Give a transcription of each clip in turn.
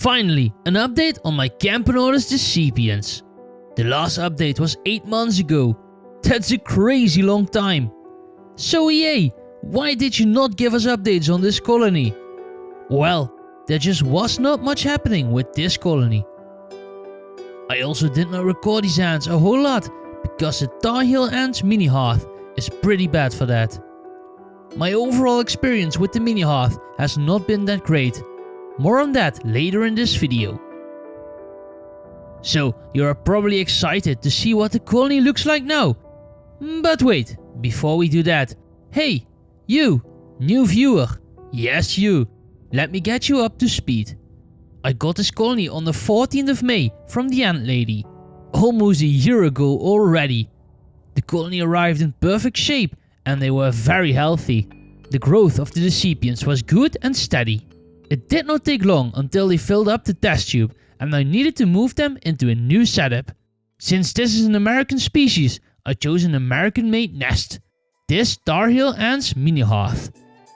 Finally, an update on my Camponotus decipiens. The last update was 8 months ago. That's a crazy long time. So EA, why did you not give us updates on this colony? Well, there just was not much happening with this colony. I also did not record these ants a whole lot because the Tar Heel Ants mini hearth is pretty bad for that. My overall experience with the mini hearth has not been that great. More on that later in this video. So, you are probably excited to see what the colony looks like now. But wait, before we do that, hey, you, new viewer, yes you, let me get you up to speed. I got this colony on the 14th of May from the Ant Lady, almost a year ago already. The colony arrived in perfect shape and they were very healthy. The growth of the decipiens was good and steady. It did not take long until they filled up the test tube and I needed to move them into a new setup. Since this is an American species, I chose an American-made nest. This Tar Heel Ants mini hearth.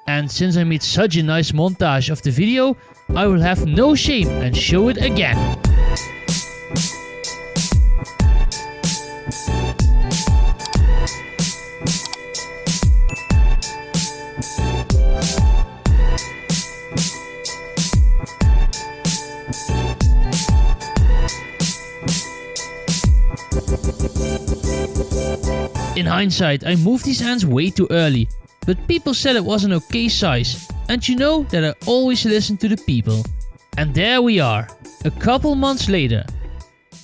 And since I made such a nice montage of the video, I will have no shame and show it again. In hindsight, I moved these ants way too early, but people said it was an okay size, and you know that I always listen to the people. And there we are, a couple months later.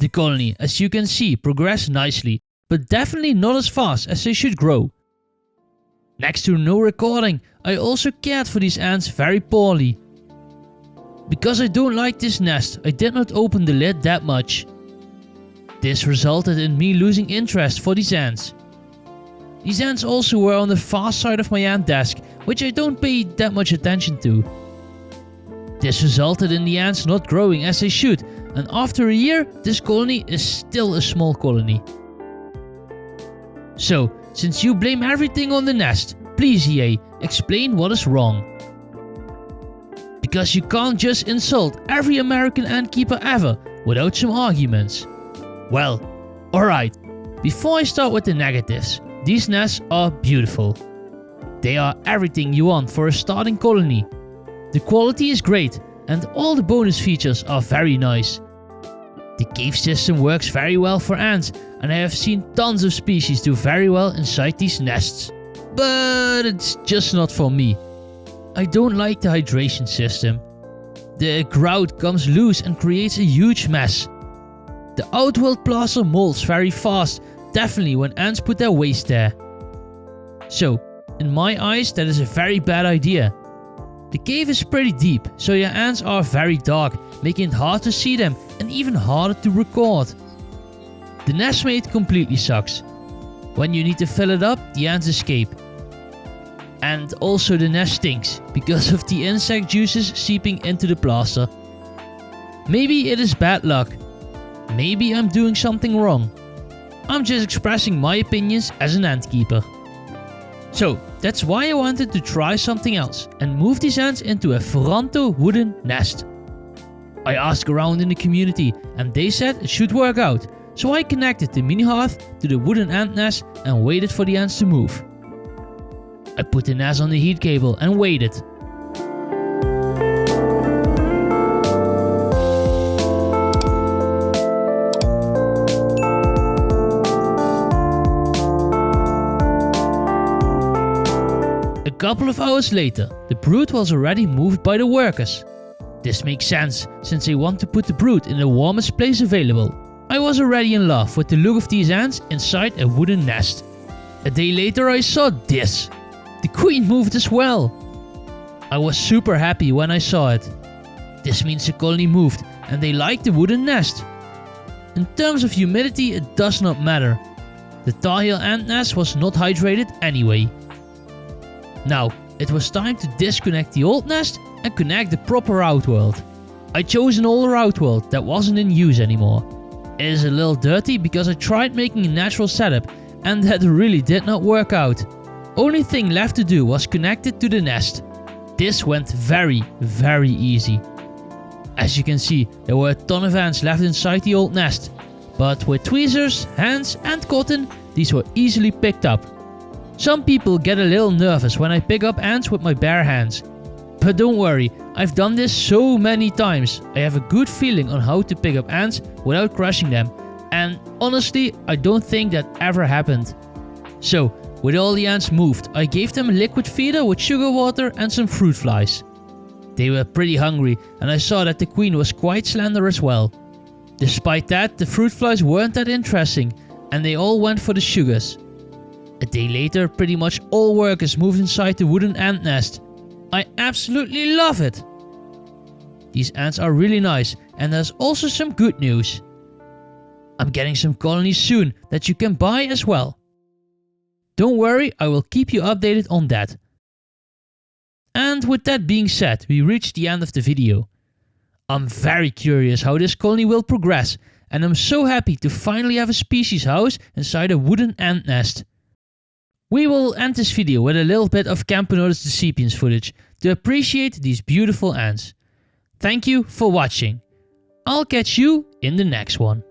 The colony, as you can see, progressed nicely, but definitely not as fast as they should grow. Next to no recording, I also cared for these ants very poorly. Because I don't like this nest, I did not open the lid that much. This resulted in me losing interest for these ants. These ants also were on the far side of my ant desk, which I don't pay that much attention to. This resulted in the ants not growing as they should, and after a year, this colony is still a small colony. So, since you blame everything on the nest, please EA, explain what is wrong. Because you can't just insult every American ant keeper ever without some arguments. Well, alright, before I start with the negatives, these nests are beautiful. They are everything you want for a starting colony. The quality is great and all the bonus features are very nice. The cave system works very well for ants and I have seen tons of species do very well inside these nests. But it's just not for me. I don't like the hydration system. The grout comes loose and creates a huge mess. The outworld plaster molds very fast, definitely when ants put their waste there. So, in my eyes that is a very bad idea. The cave is pretty deep, so your ants are very dark, making it hard to see them and even harder to record. The nest mate completely sucks. When you need to fill it up, the ants escape. And also the nest stinks, because of the insect juices seeping into the plaster. Maybe it is bad luck. Maybe I'm doing something wrong. I'm just expressing my opinions as an ant keeper. So, that's why I wanted to try something else and move these ants into a Furanto wooden nest. I asked around in the community and they said it should work out, so I connected the mini hearth to the wooden ant nest and waited for the ants to move. I put the nest on the heat cable and waited. A couple of hours later, the brood was already moved by the workers. This makes sense, since they want to put the brood in the warmest place available. I was already in love with the look of these ants inside a wooden nest. A day later I saw this. The queen moved as well. I was super happy when I saw it. This means the colony moved and they like the wooden nest. In terms of humidity it does not matter. The Tar Heel ant nest was not hydrated anyway. Now, it was time to disconnect the old nest and connect the proper outworld. I chose an older outworld that wasn't in use anymore. It is a little dirty because I tried making a natural setup and that really did not work out. Only thing left to do was connect it to the nest. This went very easy. As you can see, there were a ton of ants left inside the old nest, but with tweezers, hands and cotton, these were easily picked up. Some people get a little nervous when I pick up ants with my bare hands. But don't worry, I've done this so many times. I have a good feeling on how to pick up ants without crushing them, and honestly, I don't think that ever happened. So, with all the ants moved, I gave them a liquid feeder with sugar water and some fruit flies. They were pretty hungry, and I saw that the queen was quite slender as well. Despite that, the fruit flies weren't that interesting, and they all went for the sugars. A day later, pretty much all workers moved inside the wooden ant nest. I absolutely love it! These ants are really nice, and there's also some good news. I'm getting some colonies soon that you can buy as well. Don't worry, I will keep you updated on that. And with that being said, we reached the end of the video. I'm very curious how this colony will progress, and I'm so happy to finally have a species house inside a wooden ant nest. We will end this video with a little bit of Camponotus decipiens footage to appreciate these beautiful ants. Thank you for watching. I'll catch you in the next one.